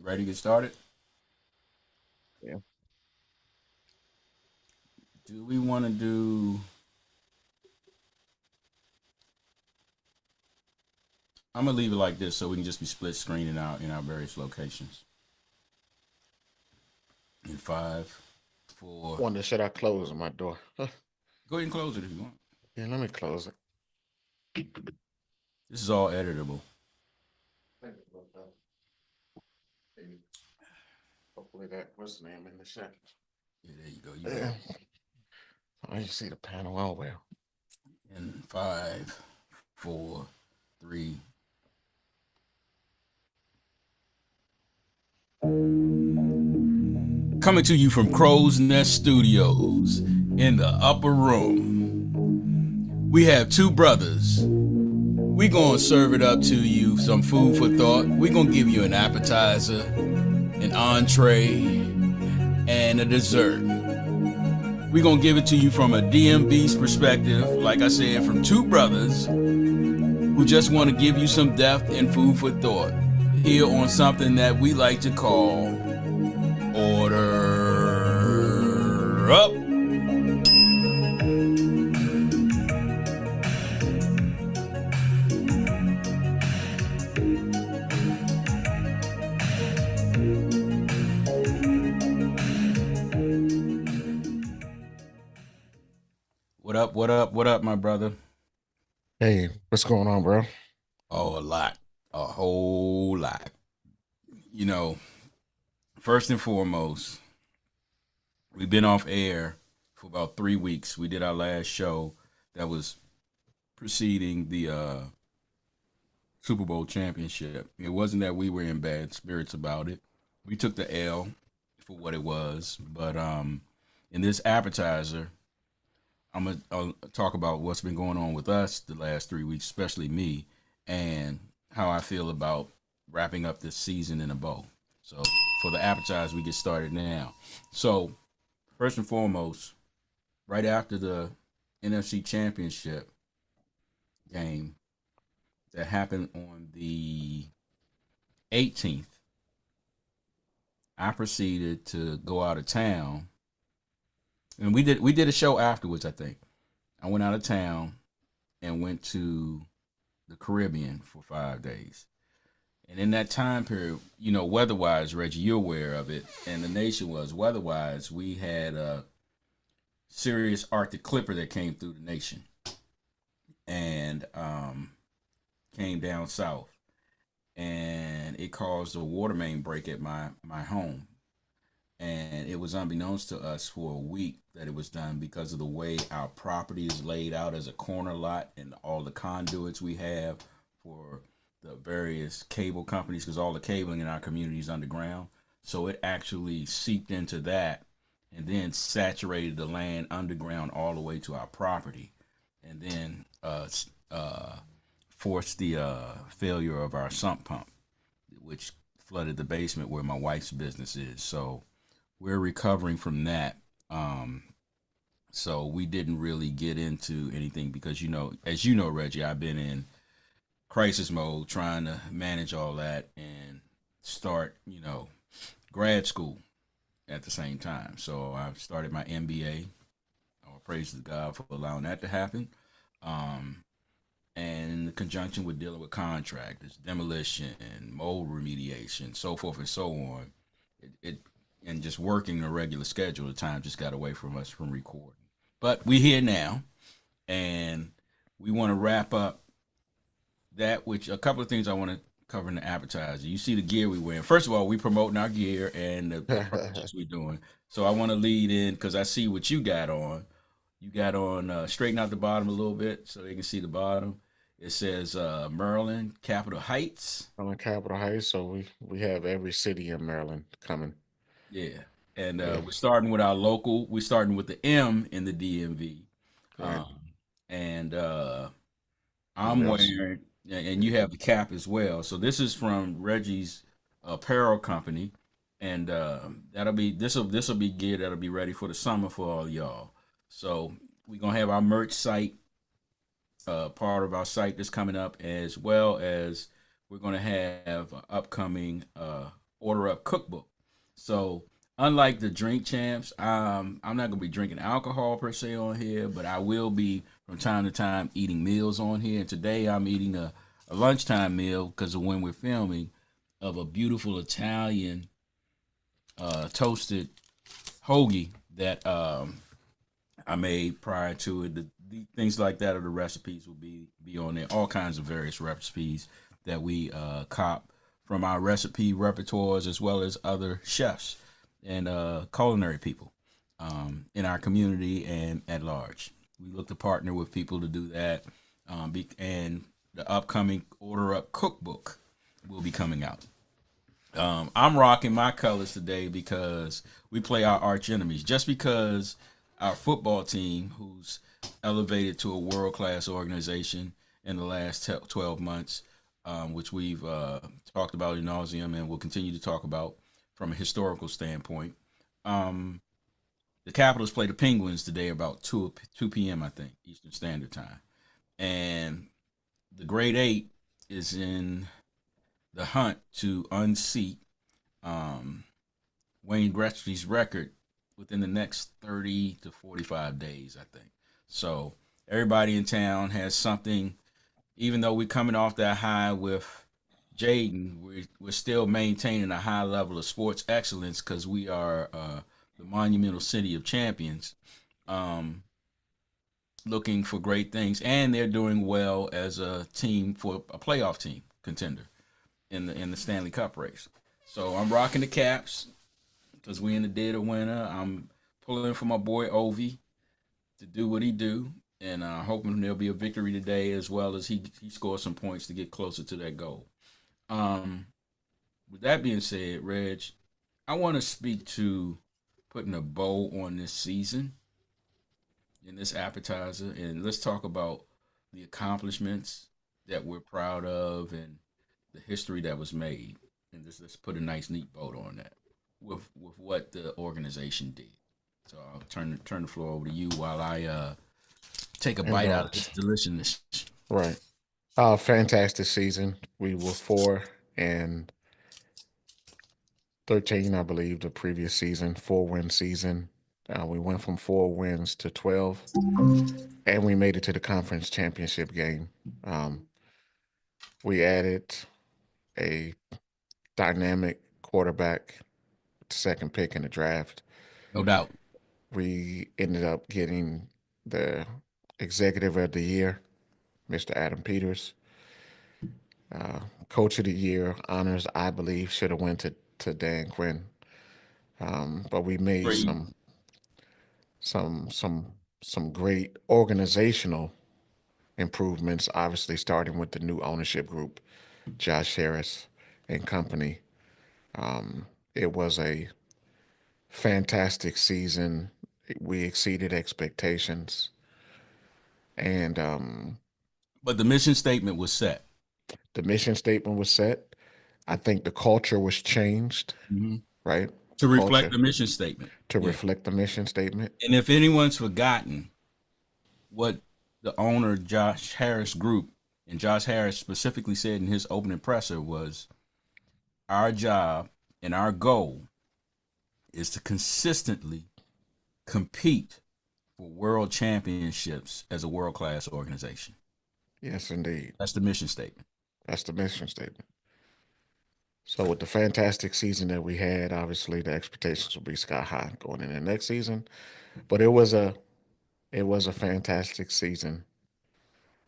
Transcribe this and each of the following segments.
Ready to get started? Yeah. Do we want to do? I'm gonna leave it like this so we can just be split screening out in our various locations. In five, four. Wonder should I close my door? Go ahead and close it if you want. Yeah, let me close it. This is all editable. Hopefully that what's the name in the chat. Yeah, there you go. Yeah. Oh, you see the panel. Oh well. In five, four, three. Coming to you from Crow's Nest Studios in the upper room. We have two brothers. We gonna serve it up to you, some food for thought. We gonna give you an appetizer, an entree, and a dessert. We gonna give it to you from a DMV's perspective, like I said, from two brothers who just want to give you some depth and food for thought here on something that we like to call Order Up. What up, what up, what up, my brother? Hey, what's going on, bro? Oh, a lot. A whole lot. You know, first and foremost, we've been off air for about 3 weeks. We did our last show that was preceding the Super Bowl championship. It wasn't that we were in bad spirits about it. We took the L for what it was. But in this appetizer, I'll talk about what's been going on with us the last 3 weeks, especially me, and how I feel about wrapping up this season in a bow. So for the appetizer, we get started now. So first and foremost, right after the NFC Championship game that happened on the 18th, I proceeded to go out of town, and we did a show afterwards. I think I went out of town and went to the Caribbean for 5 days. And in that time period, you know, weather-wise, Reggie, you're aware of it, and the nation was weather-wise. We had a serious Arctic clipper that came through the nation, and came down south, and it caused a water main break at my home. And it was unbeknownst to us for a week that it was done because of the way our property is laid out as a corner lot and all the conduits we have for the various cable companies, because all the cabling in our community is underground. So it actually seeped into that and then saturated the land underground all the way to our property, and then forced the failure of our sump pump, which flooded the basement where my wife's business is. So we're recovering from that. So we didn't really get into anything because, you know, as you know, Reggie, I've been in crisis mode trying to manage all that and start, you know, grad school at the same time. So I started my MBA. All praise to God for allowing that to happen. Um, and in conjunction with dealing with contractors, demolition, mold remediation, so forth and so on, it and just working a regular schedule, the time just got away from us from recording. But we here now, and we want to wrap up that. Which a couple of things I want to cover in the appetizer. You see the gear we wearing. First of all, we promoting our gear and the purchases we doing. So I want to lead in because I see what you got on. You got on straighten out the bottom a little bit so they can see the bottom. It says Maryland, Capitol Heights. I'm in Capitol Heights, so we have every city in Maryland coming. Yeah. And Yeah. we're starting with our local. We're starting with the M in the DMV. Right. And And I'm we also wearing, and you have the cap as well. So this is from Reggie's apparel company, and that'll be this will be gear that'll be ready for the summer for all y'all. So we're gonna have our merch site, part of our site that's coming up, as well as we're gonna have an upcoming order up cookbook. So unlike the drink champs, I'm not gonna be drinking alcohol per se on here, but I will be from time to time eating meals on here. And today I'm eating a lunchtime meal because of when we're filming of a beautiful Italian toasted hoagie that I made prior to it. The things like that, or the recipes will be on there. All kinds of various recipes that we cop from our recipe repertoires, as well as other chefs and culinary people in our community and at large. We look to partner with people to do that, and the upcoming Order Up cookbook will be coming out. I'm rocking my colors today because we play our arch enemies. Just because our football team, who's elevated to a world class organization in the last 12 months, which we've talked about in nauseum and will continue to talk about from a historical standpoint. Um, the Capitals play the Penguins today about 2 p.m., I think, Eastern Standard Time. And the Grade 8 is in the hunt to unseat um, Wayne Gretzky's record within the next 30 to 45 days, I think. So everybody in town has something, even though we're coming off that high with Jaden, we're still maintaining a high level of sports excellence because we are the monumental city of champions, um, looking for great things, and they're doing well as a team for a playoff team contender in the Stanley Cup race. So I'm rocking the Caps because we in the dead of winter. I'm pulling for my boy Ovi to do what he do, and hoping there'll be a victory today, as well as he scores some points to get closer to that goal. Um, with that being said, Reg, I want to speak to putting a bow on this season in this appetizer, and let's talk about the accomplishments that we're proud of and the history that was made, and just let's put a nice neat bow on that with what the organization did. So I'll turn the floor over to you while I take a bite out of this Indulge. deliciousness. Right. Fantastic season. We were 4-13, I believe, the previous season, 4-win season. We went from 4 wins to 12, and we made it to the conference championship game. Um, we added a dynamic quarterback, second pick in the draft. No doubt. We ended up getting the executive of the year, Mr. Adam Peters. Uh, Coach of the year honors, I believe, should have went to Dan Quinn. But we made Great. some some some great organizational improvements. Obviously, starting with the new ownership group, Josh Harris and company. It was a fantastic season. We exceeded expectations, and But the mission statement was set. the mission statement was set. I think the culture was changed, Mm-hmm. right? The To reflect culture the mission statement. to Yeah. reflect the mission statement. And if anyone's forgotten what the owner, Josh Harris Group, and Josh Harris specifically said in his opening presser was, our job and our goal is to consistently compete for world championships as a world class organization. Yes, indeed. That's the mission statement. That's the mission statement. So with the fantastic season that we had, obviously the expectations will be sky high going in the next season. But it was a fantastic season.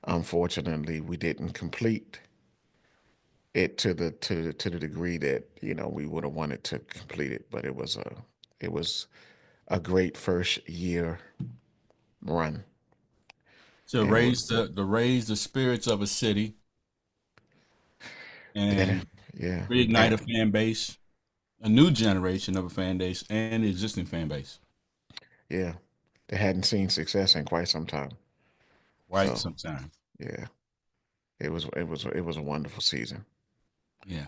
Unfortunately, we didn't complete it to the degree that we would have wanted to complete it. But it was a great first year run, To and raise the spirits of a city yeah, and yeah, reignite and a fan base, a new generation of a fan base and the existing fan base. yeah, they hadn't seen success in quite some time. Right, So sometime. yeah, It was a wonderful season. Yeah.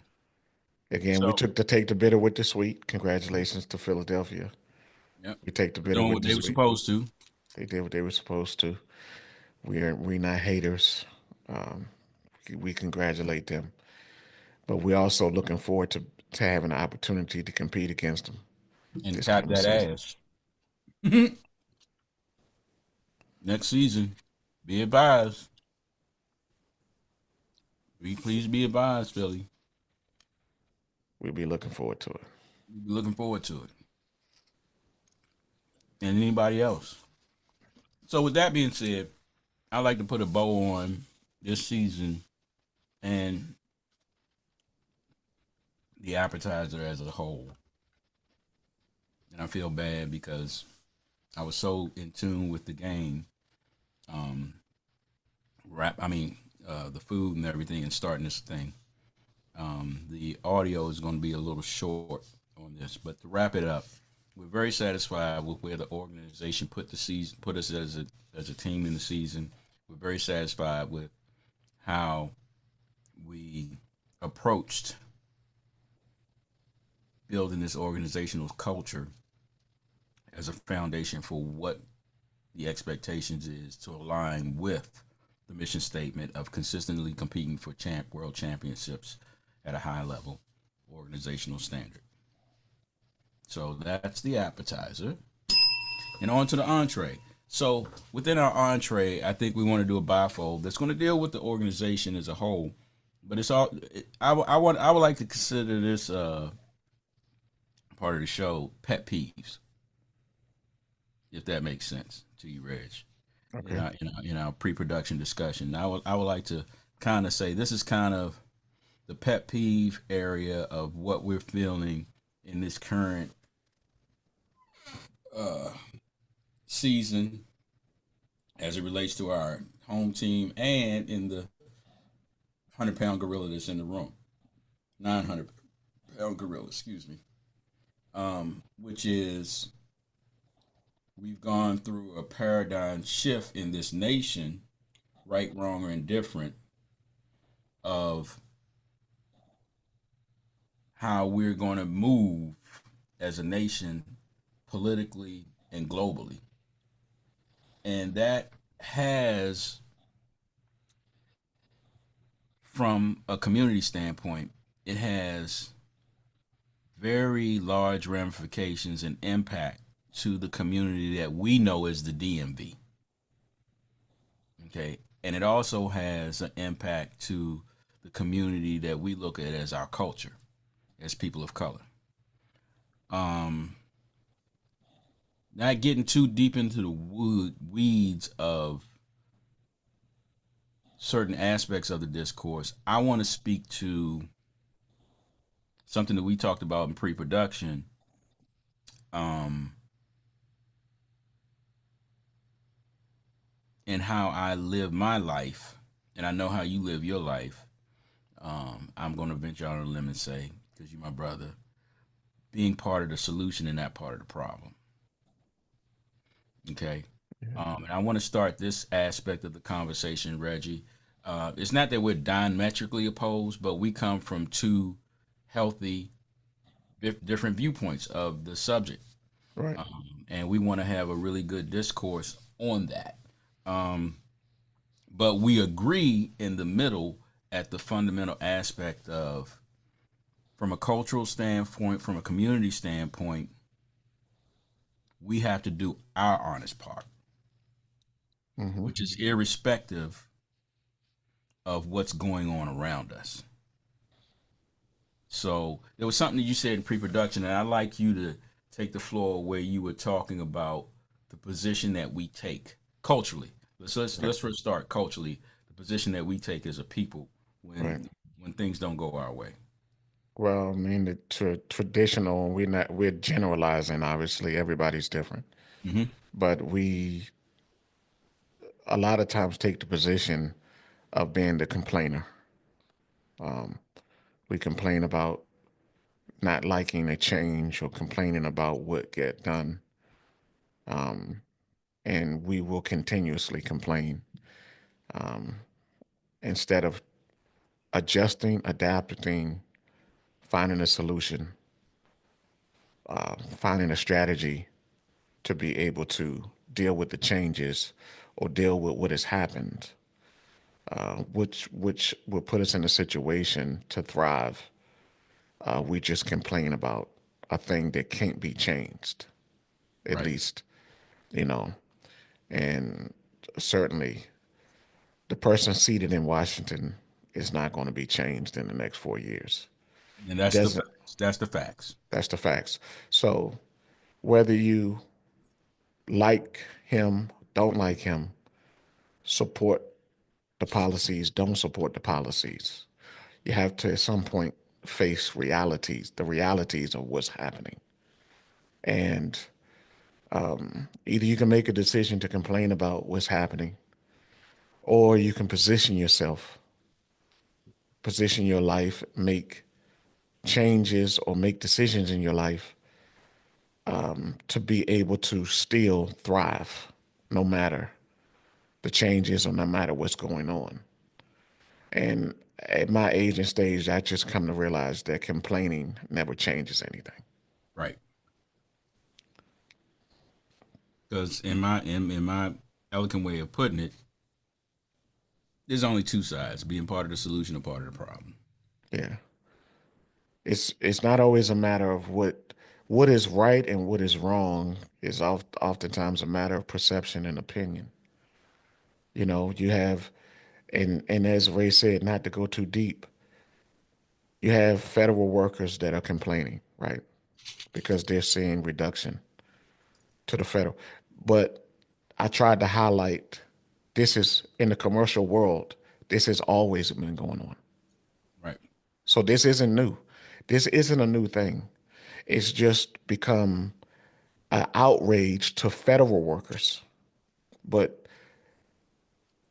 Again, we So, took to take the bitter with the sweet. Congratulations to Philadelphia. yep. We take the bitter Doing with what the they were sweet. supposed to. They did what they were supposed to. We're not haters. Um, we congratulate them, but we're also looking forward to having the opportunity to compete against them And this tap coming that season. ass. Next season. Be advised. Please be advised, Philly. We'll be looking forward to it. We'll be looking forward to it. And anybody else. So with that being said, I like to put a bow on this season and the appetizer as a whole. And I feel bad because I was so in tune with the game, um, the food and everything, and starting this thing. The audio is going to be a little short on this, but to wrap it up, we're very satisfied with where the organization put us as a team in the season. We're very satisfied with how we approached building this organizational culture as a foundation for what the expectations is to align with the mission statement of consistently competing for world championships at a high level organizational standard. So that's the appetizer. And on to the entree. So within our entree, I think we want to do a bifold that's going to deal with the organization as a whole. But it's all I would like to consider this part of the show pet peeves, if that makes sense to you, Reg. In Okay. our pre-production discussion, I would like to kind of say this is kind of the pet peeve area of what we're feeling in this current uh, season as it relates to our home team and in the 100-pound gorilla that's in the room, 900-pound gorilla, excuse me, which is we've gone through a paradigm shift in this nation, right, wrong, or indifferent, of how we're going to move as a nation politically and globally. And that has, from a community standpoint, it has very large ramifications and impact to the community that we know as the DMV. Okay. And it also has an impact to the community that we look at as our culture, as people of color. Um, Not getting too deep into the weeds of certain aspects of the discourse, I want to speak to something that we talked about in pre-production, um, and how I live my life, and I know how you live your life. I'm going to venture out on a limb and say, because you're my brother, being part of the solution and not part of the problem. Okay. Yeah. And I want to start this aspect of the conversation, Reggie. It's not that we're diametrically opposed, but we come from two healthy, different viewpoints of the subject. Right. And we want to have a really good discourse on that. Um, but we agree in the middle at the fundamental aspect of, from a cultural standpoint, from a community standpoint, we have to do our honest part, Mm-hmm. which is irrespective of what's going on around us. So there was something that you said in pre-production, and I'd like you to take the floor where you were talking about the position that we take culturally. Let's first start culturally. The position that we take as a people Right. when things don't go our way. Well, I mean, the traditional, we're generalizing, obviously, everybody's different. Hmm. But we, a lot of times, take the position of being the complainer. Um, we complain about not liking a change or complaining about what get done. Um, and we will continuously complain. Um, instead of adjusting, adapting, finding a solution, finding a strategy to be able to deal with the changes or deal with what has happened, which will put us in a situation to thrive. We just complain about a thing that can't be changed, at Right. least, you know. And certainly, the person seated in Washington is not going to be changed in the next 4 years. And that's the Doesn't facts. That's the facts. That's the facts. So whether you like him, don't like him, support the policies, don't support the policies, you have to at some point face realities, the realities of what's happening. And either you can make a decision to complain about what's happening, or you can position yourself, position your life, make changes or make decisions in your life to be able to still thrive no matter the changes or no matter what's going on. And at my age and stage, I just come to realize that complaining never changes anything. Right. Because in my elegant way of putting it, there's only two sides: being part of the solution or part of the problem. Yeah. It's not always a matter of what is right and what is wrong is oftentimes a matter of perception and opinion. You have, and as Ray said, not to go too deep, you have federal workers that are complaining, right? Because they're seeing reduction to the federal. But I tried to highlight this is in the commercial world, this has always been going on. Right. So this isn't new. This isn't a new thing. It's just become an outrage to federal workers. But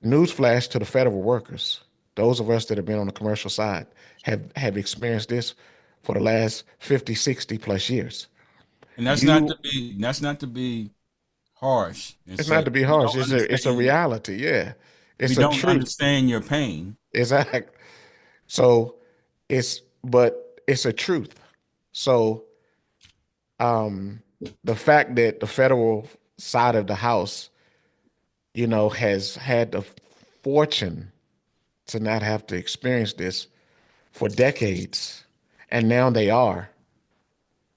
newsflash to the federal workers, those of us that have been on the commercial side have experienced this for the last 50, 60 plus years. And You that's not to be harsh and It's not say to be we harsh. don't It's a understand reality. Yeah, we it's a don't truth. understand your pain. Exactly. So but it's a truth. So the fact that the federal side of the house, has had the fortune to not have to experience this for decades, and now they are.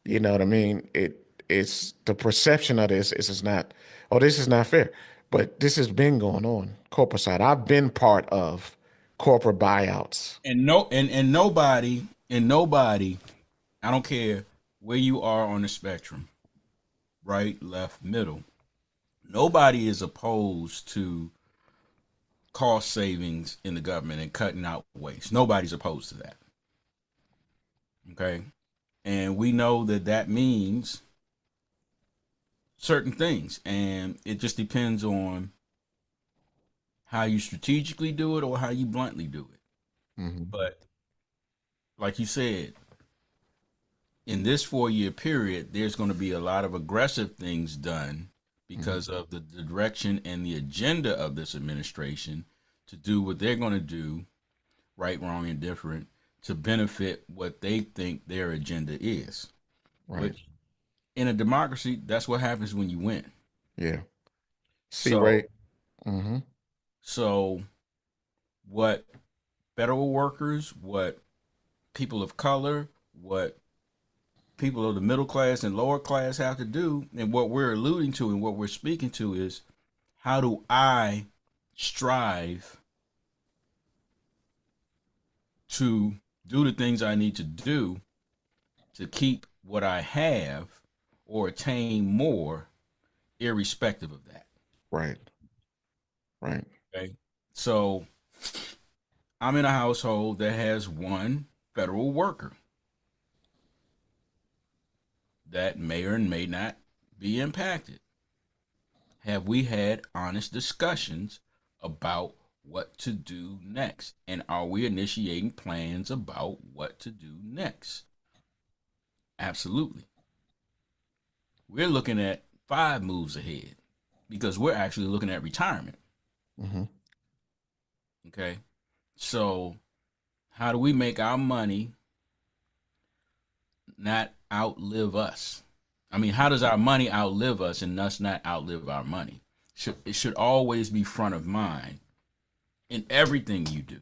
You know what I mean? It's the perception of this is not, oh, this is not fair. But this has been going on, corporate side. I've been part of corporate buyouts. And no and nobody, I don't care where you are on the spectrum, right, left, middle. Nobody is opposed to cost savings in the government and cutting out waste. Nobody's opposed to that. Okay. And we know that that means certain things. And it just depends on how you strategically do it or how you bluntly do it. Hmm. But like you said, in this 4 year period, there's going to be a lot of aggressive things done Hmm. because of the direction and the agenda of this administration to do what they're going to do, right, wrong, and different, to benefit what they think their agenda is. Right. Which in a democracy, that's what happens when you win. Yeah. See, So, Ray. Hmm. so what federal workers, what people of color, what people of the middle class and lower class have to do, and what we're alluding to and what we're speaking to is how do I strive to do the things I need to do to keep what I have or attain more, irrespective of that. Right. Right. Okay. So I'm in a household that has one federal worker that may or may not be impacted. Have we had honest discussions about what to do next? And are we initiating plans about what to do next? Absolutely. We're looking at 5 moves ahead because we're actually looking at retirement. Hmm. Okay. So how do we make our money not outlive us? I mean, how does our money outlive us and us not outlive our money? It should always be front of mind in everything you do.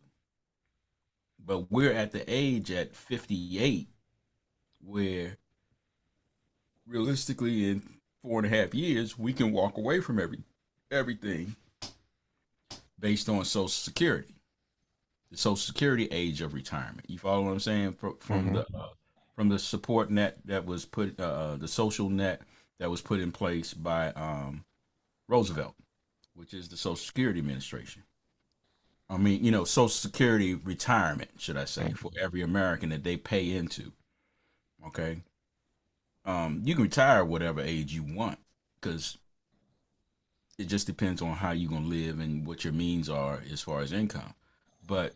But we're at the age at 58 where realistically in 4.5 years we can walk away from everything based on Social Security, the Social Security age of retirement. You follow what I'm saying? Mm-hmm. From the support net that was put, the social net that was put in place by Roosevelt, which is the Social Security Administration. I mean, Social Security retirement, should I say, Right. for every American that they pay into. Okay, you can retire at whatever age you want because it just depends on how you're gonna live and what your means are as far as income. But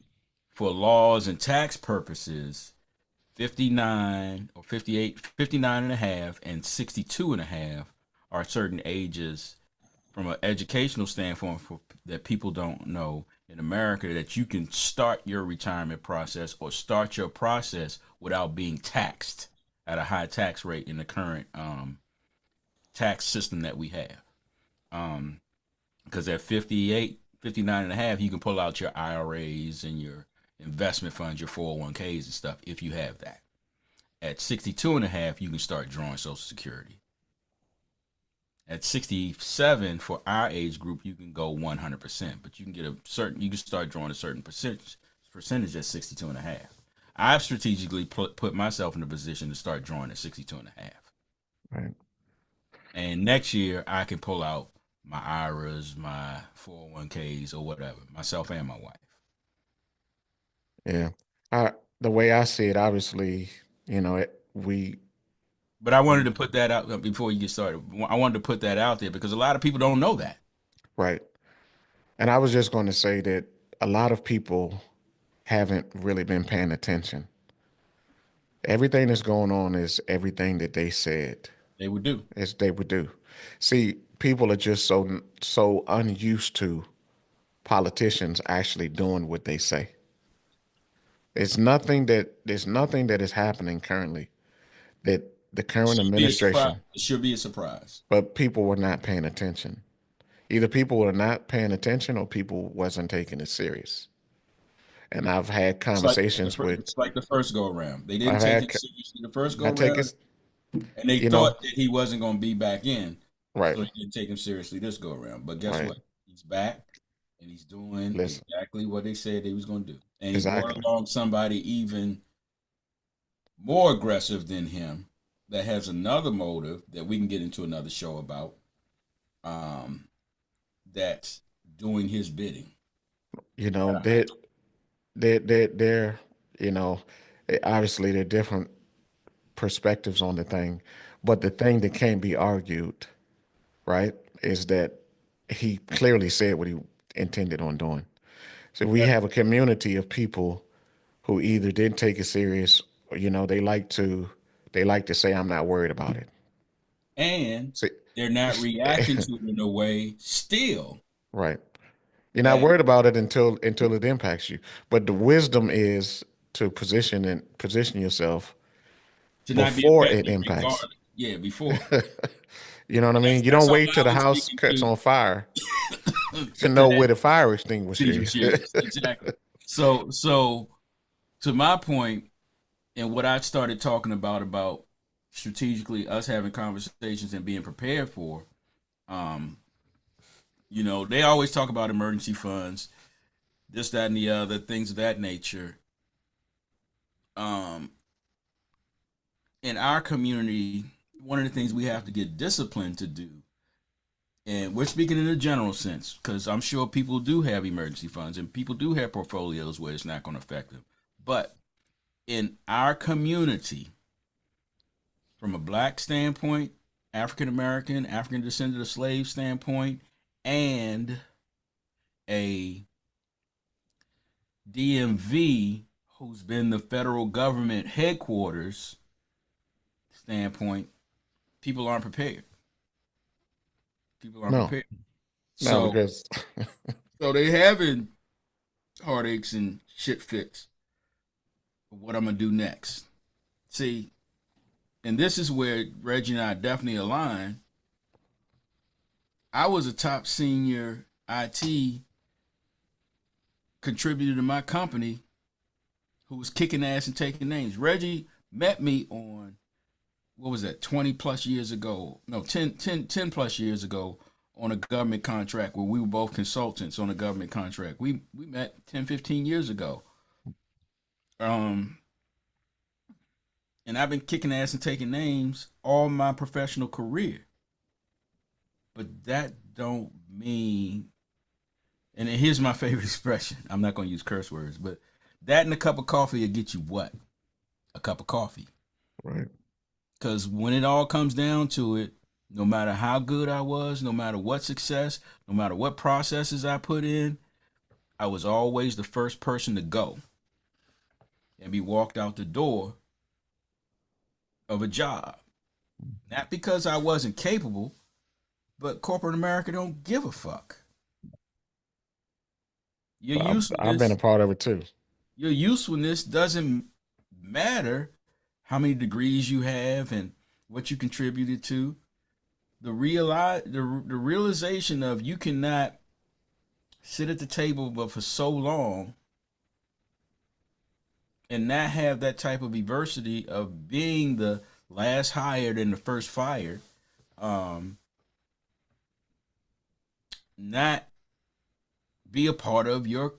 for laws and tax purposes, 59 or 58, 59 and a half and 62 and a half are certain ages from an educational standpoint that people don't know in America, that you can start your retirement process or start your process without being taxed at a high tax rate in the current tax system that we have. Um, because at 58, 59 and a half, you can pull out your IRAs and your investment funds, your 401ks and stuff if you have that. At 62 and a half, you can start drawing Social Security. At 67, for our age group, you can go 100%, but you can start drawing a certain percentage at 62 and a half. I've strategically put myself in a position to start drawing at 62 and a half. Right. And next year, I can pull out my IRAs, my 401ks, or whatever, myself and my wife. Yeah. The way I see it, obviously, we But I wanted to put that out before you get started. I wanted to put that out there because a lot of people don't know that. right. And I was just going to say that a lot of people haven't really been paying attention. Everything that's going on is everything that they said They would do. as they would do. See, people are just so unused to politicians actually doing what they say. There's nothing that is happening currently that the It current should be a surprise. administration, It should be a surprise. but people were not paying attention. Either people were not paying attention or people wasn't taking it serious. And I've had conversations with, It's like the first go around. They didn't I've take had, him seriously the first go I take around, it, and they you know, thought that he wasn't going to be back in, right, so they didn't take him seriously this go around. But guess right. what? He's back, and he's doing Listen, exactly what they said he was going to do. And he brought exactly. along somebody even more aggressive than him that has another motive that we can get into another show about. Um, that's doing his bidding. You know, they're, you know, obviously they're different perspectives on the thing, but the thing that can't be argued, right, is that he clearly said what he intended on doing. So we have a community of people who either didn't take it serious, or, they like to say, I'm not worried about it. And See, they're not reacting to it in a way still right. You're not that worried about it until it impacts you. But the wisdom is to position yourself to not be before it affected impacts. regardless. Yeah, before. You know what I And mean? You that's don't something wait till I the was house speaking cuts to on fire to to know that where the fire extinguisher team is. series. Exactly. So to my point, and what I started talking about strategically us having conversations and being prepared for, um, they always talk about emergency funds, this, that, and the other, things of that nature. Um, in our community, one of the things we have to get disciplined to do, and we're speaking in a general sense, because I'm sure people do have emergency funds and people do have portfolios where it's not going to affect them. But in our community, from a black standpoint, African American, African descendant of slave standpoint, and a DMV who's been the federal government headquarters standpoint, people aren't prepared. People aren't No, prepared. no, So because so they haven't heartaches and shit fits of what I'm gonna do next. See, and this is where Reggie and I definitely align. I was a top senior IT contributor to my company who was kicking ass and taking names. Reggie met me on, what was that, 20 plus years ago? No, 10 plus years ago on a government contract where we were both consultants on a government contract. We met 10, 15 years ago. Um, and I've been kicking ass and taking names all my professional career. But that don't mean, and here's my favorite expression. I'm not going to use curse words, but that and a cup of coffee will get you what? A cup of coffee. Right. Because when it all comes down to it, no matter how good I was, no matter what success, no matter what processes I put in, I was always the first person to go and be walked out the door of a job. Not because I wasn't capable, but corporate America don't give a fuck. Your I've been a usefulness, part of it too. your usefulness doesn't matter how many degrees you have and what you contributed to. The realization of you cannot sit at the table but for so long and not have that type of adversity of being the last hired and the first fired, not be a part of your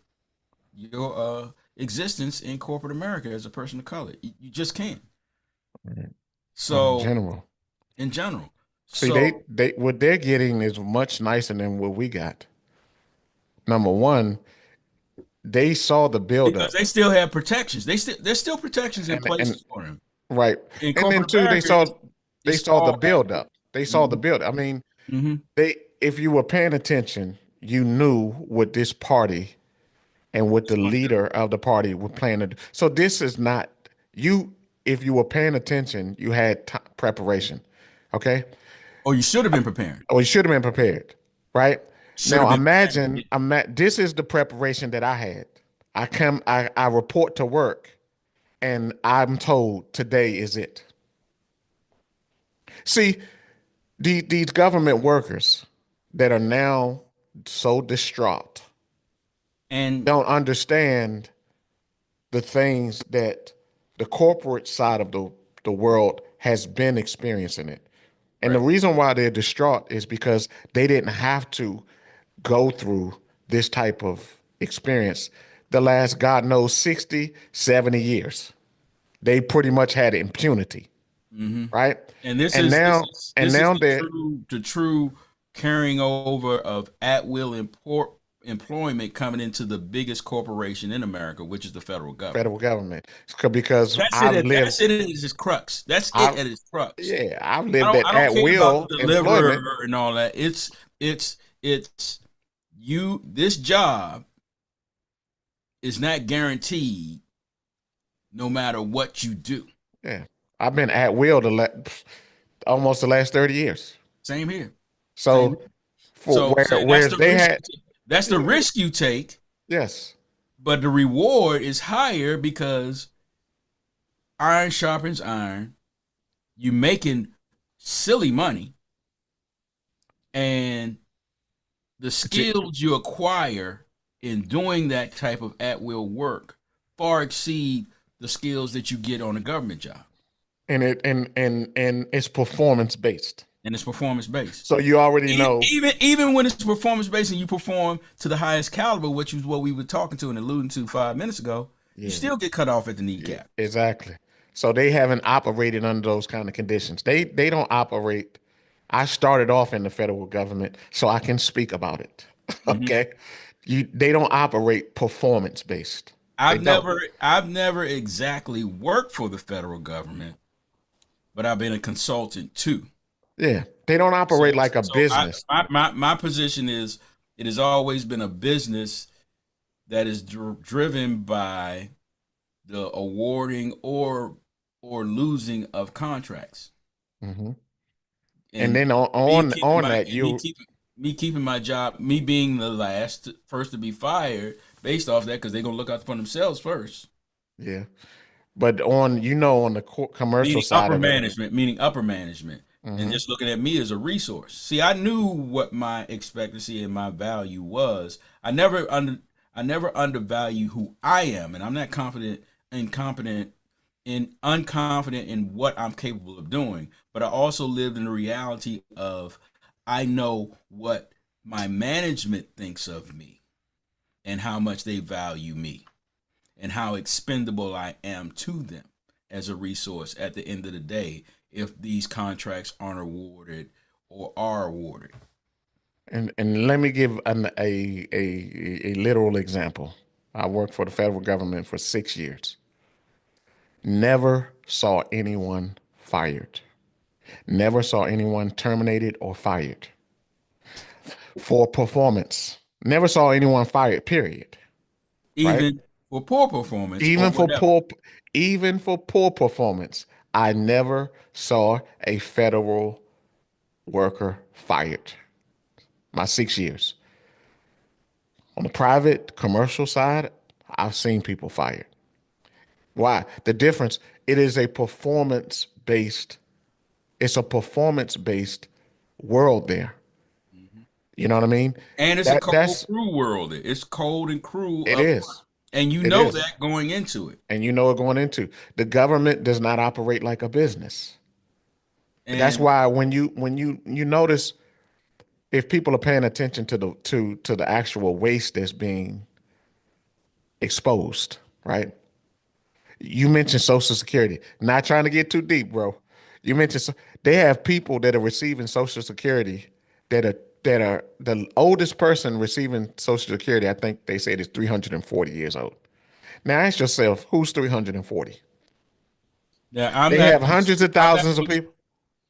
existence in corporate America as a person of color. You just can't. Right. In So general. in general, See, so they what they're getting is much nicer than what we got. Number one, they saw the because buildup, they still have protections, there's still protections in and places for them. right, In and then corporate two, America, they it's saw the all at buildup. will. They saw the Mm-hmm. build. I mean, Mm-hmm. they if you were paying attention, you knew what this party and what It's the gonna do. leader of the party were planning to do. So this is not you. If you were paying attention, you had preparation. Okay, Or you should have been preparing. or you should have been prepared. Right Should have now, been preparing. imagine. This is the preparation that I had. I report to work, and I'm told today is it. See, these government workers that are now so distraught And don't understand the things that the corporate side of the world has been experiencing it. And the right. reason why they're distraught is because they didn't have to go through this type of experience the last, God knows, 60, 70 years. They pretty much had impunity, Mm-hmm. right? And this And is this now, is and this is now they're the true carrying over of at will employment coming into the biggest corporation in America, which is the federal government. federal government. Because That's it. That's it at its crux. That's it I, at its crux. yeah, I've lived I at don't care about will the employment. deliverer and all that. It's you. This job is not guaranteed, no matter what you do. Yeah, I've been at will almost the last 30 years. Same here. Same So here. for So that's whereas the they risk. had, That's the risk you take, yes, but the reward is higher because iron sharpens iron. You making silly money, and the but you, skills you acquire in doing that type of at will work far exceed the skills that you get on a government job, and it's performance based. and it's performance based. So you already know, Even when it's performance based and you perform to the highest caliber, which is what we were talking to and alluding to 5 minutes ago, you yeah, still get cut off at the yeah, kneecap. exactly. So they haven't operated under those kind of conditions. They don't operate. I started off in the federal government, so I can speak about it. Mm-hmm. Okay, they don't operate performance based. They don't. I've never exactly worked for the federal government, but I've been a consultant too. Yeah, they don't operate like a business. My position is it has always been a business that is driven by the awarding or losing of contracts, Hmm. And and then on that me you keeping me keeping my job, me being the last first to be fired, based off that because they're gonna look out for themselves first. Yeah. But on on the commercial side of it. Meaning upper management, and Hmm. just looking at me as a resource. See, I knew what my expectancy and my value was. I never undervalue who I am, and I'm not incompetent, and unconfident in what I'm capable of doing. But I also lived in the reality of I know what my management thinks of me and how much they value me and how expendable I am to them as a resource at the end of the day if these contracts aren't awarded or are awarded. And let me give a literal example. I worked for the federal government for 6 years. Never saw anyone fired. Never saw anyone terminated or fired for performance. Never saw anyone fired, period. Right? Even for poor performance or Even for whatever. poor even for poor performance, I never saw a federal worker fired. My 6 years. On the private commercial side, I've seen people fired. Why? The difference, it is a performance based, it's a performance based world there. Mhm. You know what I mean? And it's a cold, That's cruel world. It's cold and cruel it up front. is. And you It know is. that going into it. And you know what going into. The government does not operate like a business. That's And why when you notice if people are paying attention to the actual waste that's being exposed, right? You mentioned Social Security. Not trying to get too deep, bro. You mentioned they have people that are receiving Social Security that are the oldest person receiving Social Security. I think they said is 340 years old. Now ask yourself, who's 340? yeah, They have hundreds of I'm not thousands of gonna, people.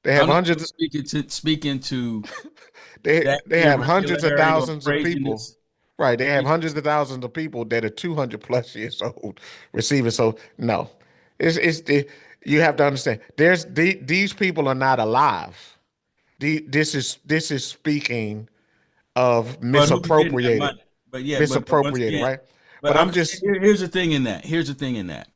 They have I'm not gonna hundreds. speak into They that they have hundreds of irregularity or thousands of people. craziness. Right. They have hundreds of thousands of people that are 200 plus years old receiving. So no, it's the you have to understand. These people are not alive. This is speaking of But who's getting that misappropriated, money? But yeah, but once misappropriated, again, right? but But I'm just here's the thing in that. Here's the thing in that.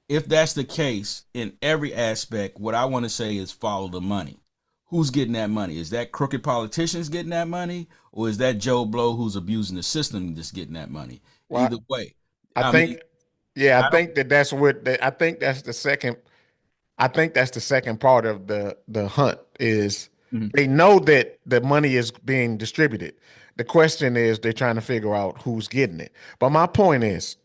If that's the case in every aspect, what I want to say is follow the money. Who's getting that money? Is that crooked politicians getting that money, or is that Joe Blow who's abusing the system that's getting that money? well, Either way, I I mean, think yeah, I I don't. think that's what I think that's the second. I think that's the second part of the hunt is Mhm. they know that the money is being distributed. The question is they're trying to figure out who's getting it. But my point is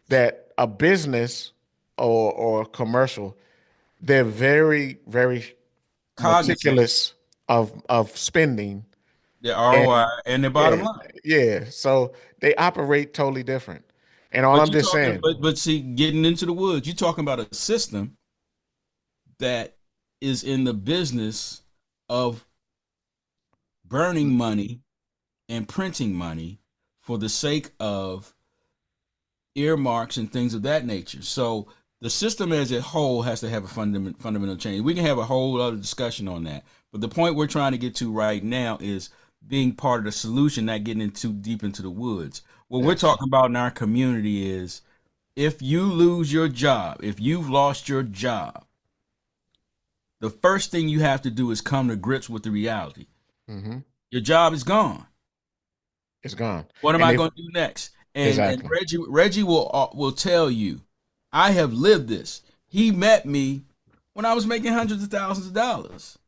that a business or commercial, they're very, very Cognizant meticulous of spending. the ROI And and the bottom yeah, line. yeah. So they operate totally different. And all But I'm you just talking, saying, but see, getting into the woods, you talking about a system that is in the business of burning money and printing money for the sake of earmarks and things of that nature. So the system as a whole has to have a fundamental change. We can have a whole other discussion on that. But the point we're trying to get to right now is being part of the solution, not getting too deep into the woods. What we're yes. talking about in our community is if you lose your job, if you've lost your job, the first thing you have to do is come to grips with the reality. Hmm. Your job is gone. It's gone. What am And I if going to do next? And exactly. Reggie will tell you, I have lived this. He met me when I was making hundreds of thousands of dollars.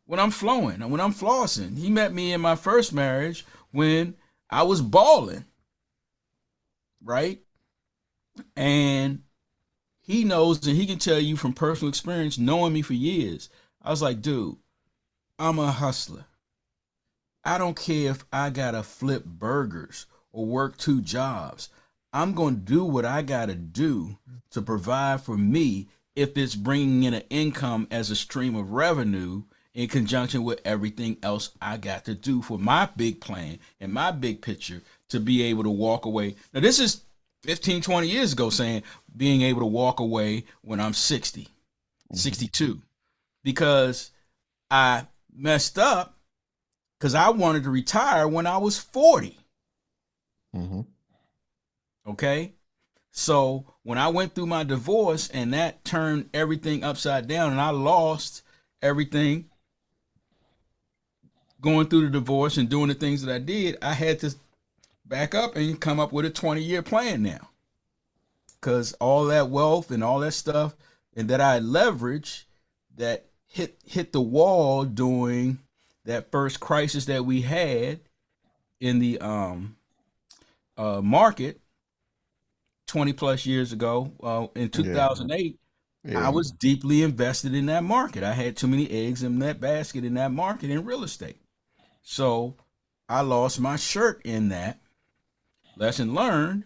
When I'm flowing and when I'm flossing. He met me in my first marriage when I was balling, right? And he knows and he can tell you from personal experience, knowing me for years. I was like, dude, I'm a hustler. I don't care if I gotta flip burgers or work two jobs. I'm gonna do what I gotta do to provide for me if it's bringing in an income as a stream of revenue in conjunction with everything else I got to do for my big plan and my big picture to be able to walk away. Now, this is 15, 20 years ago saying being able to walk away when I'm 60, Hmm. 62, because I messed up because I wanted to retire when I was 40. Mm-hmm. Okay. So when I went through my divorce and that turned everything upside down and I lost everything going through the divorce and doing the things that I did, I had to back up and come up with a 20-year plan now. Because all that wealth and all that stuff and that I leveraged that hit the wall during that first crisis that we had in the market 20 plus years ago in Yeah. 2008. I Yeah. was deeply invested in that market. I had too many eggs in that basket in that market in real estate. So I lost my shirt in that. Lesson learned.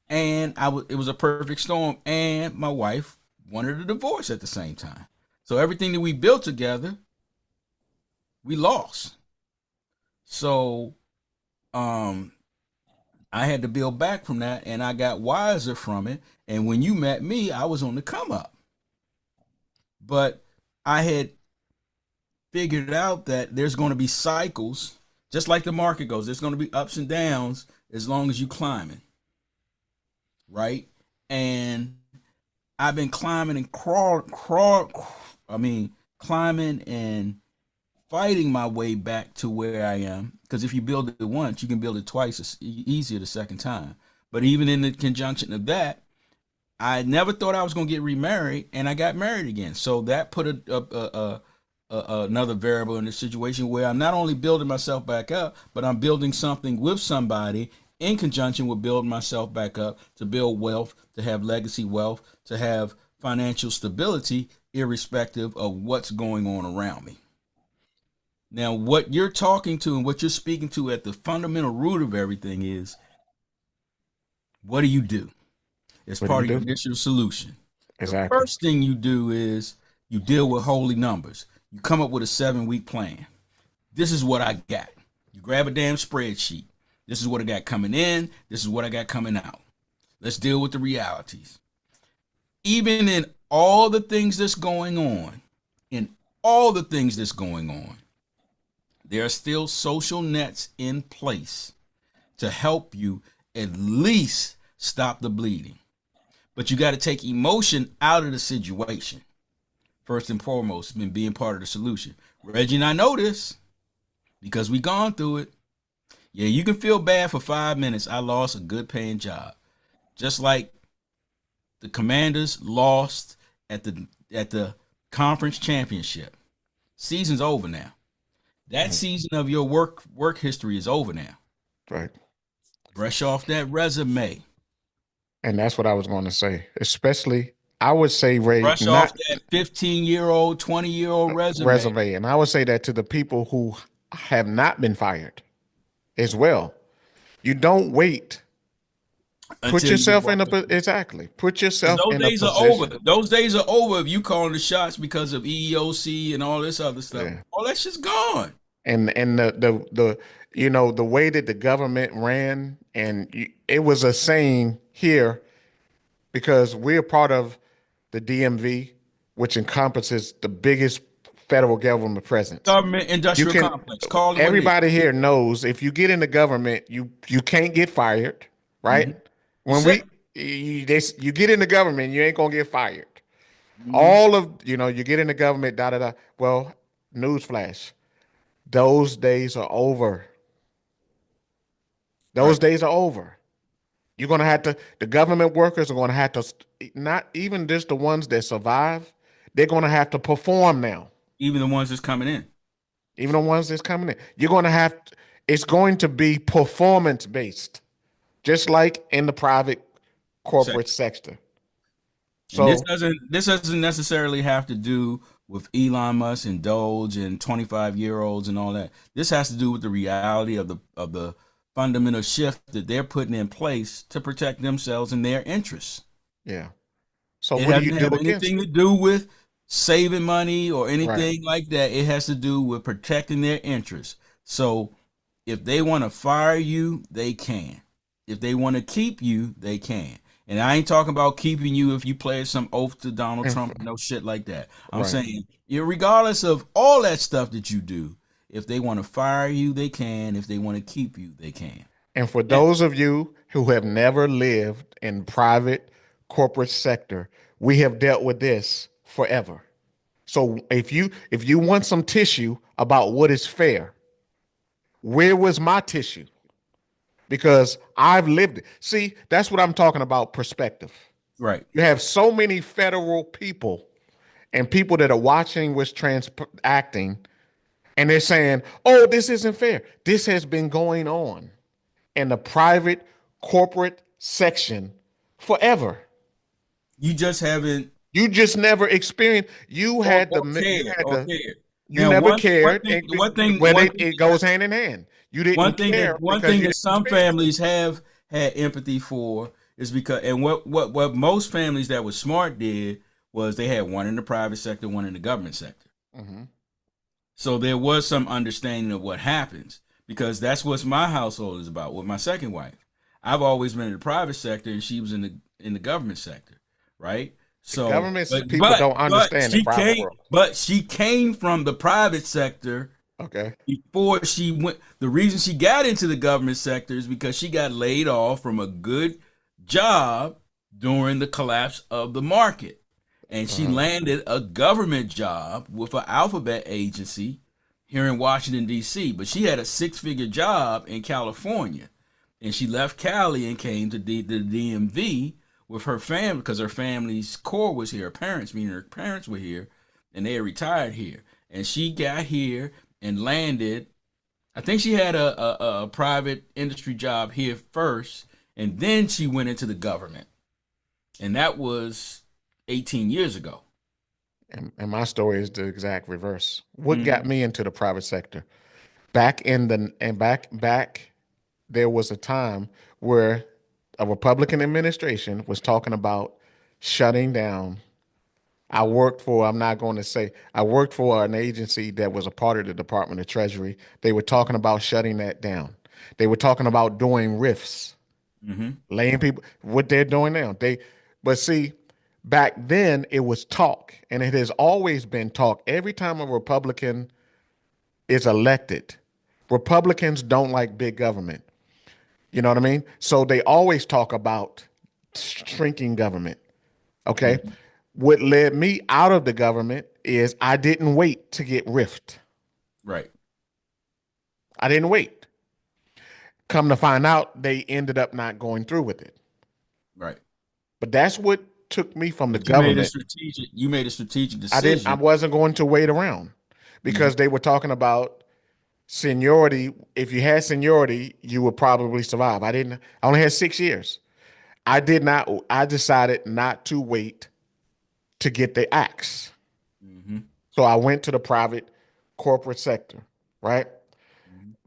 And it was a perfect storm. And my wife wanted a divorce at the same time. So everything that we built together, we lost. So um I had to build back from that and I got wiser from it. And when you met me, I was on the come up. But I had figured out that there's going to be cycles, just like the market goes. There's going to be ups and downs as long as you climbing, right? And I've been climbing and climbing and fighting my way back to where I am. Because if you build it once, you can build it twice. It's easier the second time. But even in the conjunction of that, I never thought I was going to get remarried, and I got married again. So that put another variable in the situation where I'm not only building myself back up, but I'm building something with somebody in conjunction with building myself back up to build wealth, to have legacy wealth, to have financial stability, irrespective of what's going on around me. Now, what you're talking to and what you're speaking to at the fundamental root of everything is, what do you do? It's What do you part of your do? initial solution. The Exactly. first thing you do is you deal with holy numbers. You come up with a 7-week plan. This is what I got. You grab a damn spreadsheet. This is what I got coming in. This is what I got coming out. Let's deal with the realities. Even in all the things that's going on, there are still social nets in place to help you at least stop the bleeding. But you got to take emotion out of the situation. First and foremost, been being part of the solution. Reggie and I know this because we gone through it. Yeah, you can feel bad for 5 minutes. I lost a good paying job. Just like the Commanders lost at the conference championship. Season's over now. That Right. season of your work history is over now. Right. Brush off that resume. And that's what I was going to say. Especially, I would say, Ray, Brush off not that 15-year-old, 20-year-old resume resume. And I would say that to the people who have not been fired as well. You don't wait. Put until you get yourself in brought a back. exactly. Put Because yourself those in a days are over. position. Those days are over if you calling the shots because of EEOC and all this other stuff. Yeah. All that shit's gone. And the the way that the government ran, and it was a saying here because we're part of the DMV, which encompasses the biggest federal government presence. Government You industrial can complex. Call it what it is. Everybody here knows if you get in the government, you can't get fired, right? Mm-hmm. You When said we you get in the government, you ain't gonna get fired. it. Mm-hmm. All of you get in the government, da da da. Well, newsflash, those days are over. Those Right. days are over. You're gonna have to. The government workers are gonna have to. Not even just the ones that survive. They're gonna have to perform now. Even the ones that's coming in. Even the ones that's coming in. You're gonna have. It's going to be performance based, just like in the private corporate Sector. sector. And this So doesn't this doesn't necessarily have to do with Elon Musk and Doge and 25-year-olds and all that. This has to do with the reality of the fundamental shift that they're putting in place to protect themselves and their interests. yeah. So It what do you doesn't do have against anything it? to do with saving money or Right. anything like that. It has to do with protecting their interests. So if they want to fire you, they can. If they want to keep you, they can. And I ain't talking about keeping you if you play some oath to Donald And Trump, no shit like that. I'm right. saying, regardless of all that stuff that you do, if they want to fire you, they can. If they want to keep you, they can. And for Yeah. those of you who have never lived in private corporate sector, we have dealt with this forever. So if you want some tissue about what is fair, where was my tissue? Because I've lived it. See, that's what I'm talking about, perspective. Right. You have so many federal people and people that are watching what's acting, and they're saying, "Oh, this isn't fair." This has been going on in the private corporate section forever. You just haven't You just never experienced. or cared or cared. You Now, never one cared. thing, And one thing, well, one thing, it goes hand in hand. You didn't care one because thing you that didn't some experience families have had empathy for is because, and what most families that were smart did was they had one in the private sector, one in the government sector. it. So there was some understanding of what happens because that's what my household is about with my second wife. I've always been in the private sector and she was in the government sector, right? So, Governments people don't understand the private world. but she came from the private sector Okay. before she went. The reason she got into the government sector is because she got laid off from a good job during the collapse of the market. And she landed a government job with an alphabet agency here in Washington, D.C. But she had a 6-figure job in California. And she left Cali and came to the DMV with her family because her family's core was here. Her parents, meaning her parents were here, and they had retired here. And she got here and landed. I think she had a private industry job here first, and then she went into the government. And that was 18 years ago. And my story is the exact reverse. What got me into the private sector? Back there was a time where a Republican administration was talking about shutting down. I'm not going to say, I worked for an agency that was a part of the Department of Treasury. They were talking about shutting that down. They were talking about doing rifts, laying people, what they're doing now. But see, back then it was talk, and it has always been talk. Every time a Republican is elected, Republicans don't like big government. You know what I mean? So they always talk about shrinking government. Okay. What led me out of the government is I didn't wait to get rift. Right. I didn't wait. Come to find out, they ended up not going through with it. Right. But that's what took me from the But you made a government. strategic. You made a strategic I didn't. I decision. wasn't going to wait around because they were talking about seniority. If you had seniority, you would probably survive. I didn't. I only had 6 years. I did not. I decided not to wait to get the axe. So I went to the private corporate sector, right?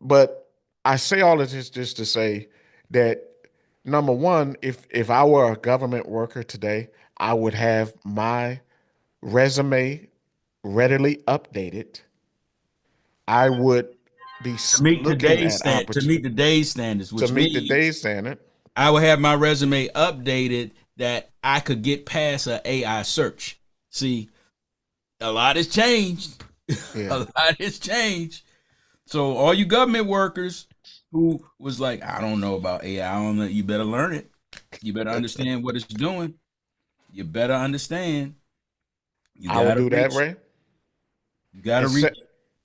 But I say all of this just to say that number one, if I were a government worker today, I would have my resume readily updated. I would be To meet looking today's at stand to meet today's standards, to which meet means today's standard. I would have my resume updated that I could get past an AI search. See, a lot has changed. Yeah. A lot has changed. So all you government workers who was like, I don't know about AI, I don't know, you better learn it. You better understand what it's doing. You better understand. You I would gotta do that, reach. Ray. You gotta And reach.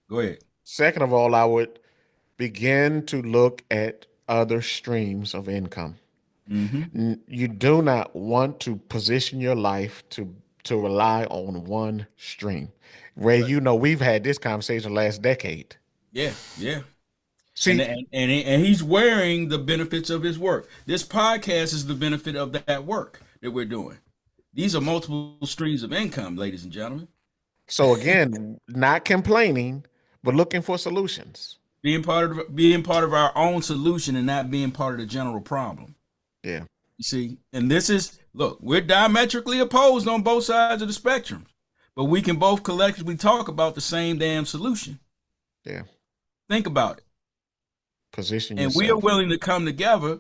Go ahead. second of all, I would begin to look at other streams of income. You do not want to position your life to rely on one stream. Ray, Right. we've had this conversation last decade. Yeah, yeah. See, And he's wearing the benefits of his work. This podcast is the benefit of that work that we're doing. These are multiple streams of income, ladies and gentlemen. so again, not complaining, but looking for solutions. Being part of our own solution and not being part of the general problem. Yeah. You see, and this is look, we're diametrically opposed on both sides of the spectrum, but we can both collectively talk about the same damn solution. Yeah. Think about it. Position And we are yourself. willing to come together,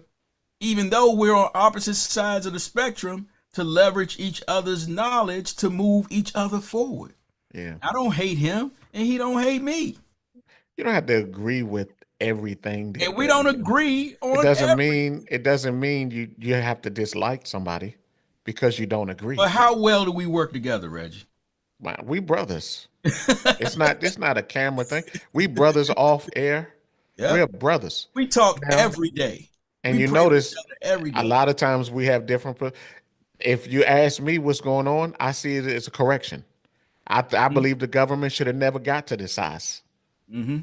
even though we're on opposite sides of the spectrum, to leverage each other's knowledge to move each other forward. Yeah. I don't hate him, and he don't hate me. You don't have to agree with everything And that we they're don't doing. agree It on doesn't every. mean you have to dislike somebody because you don't But agree. how well do we work together, Reggie? Man, we brothers. It's not a camera thing. We brothers off air. We're Yep. brothers. We talk Now, every day. and We you pray for notice each other every a day. lot of times we have different. If you ask me what's going on, I see it as a correction. I believe the government should have never got to this size. Mm-hmm.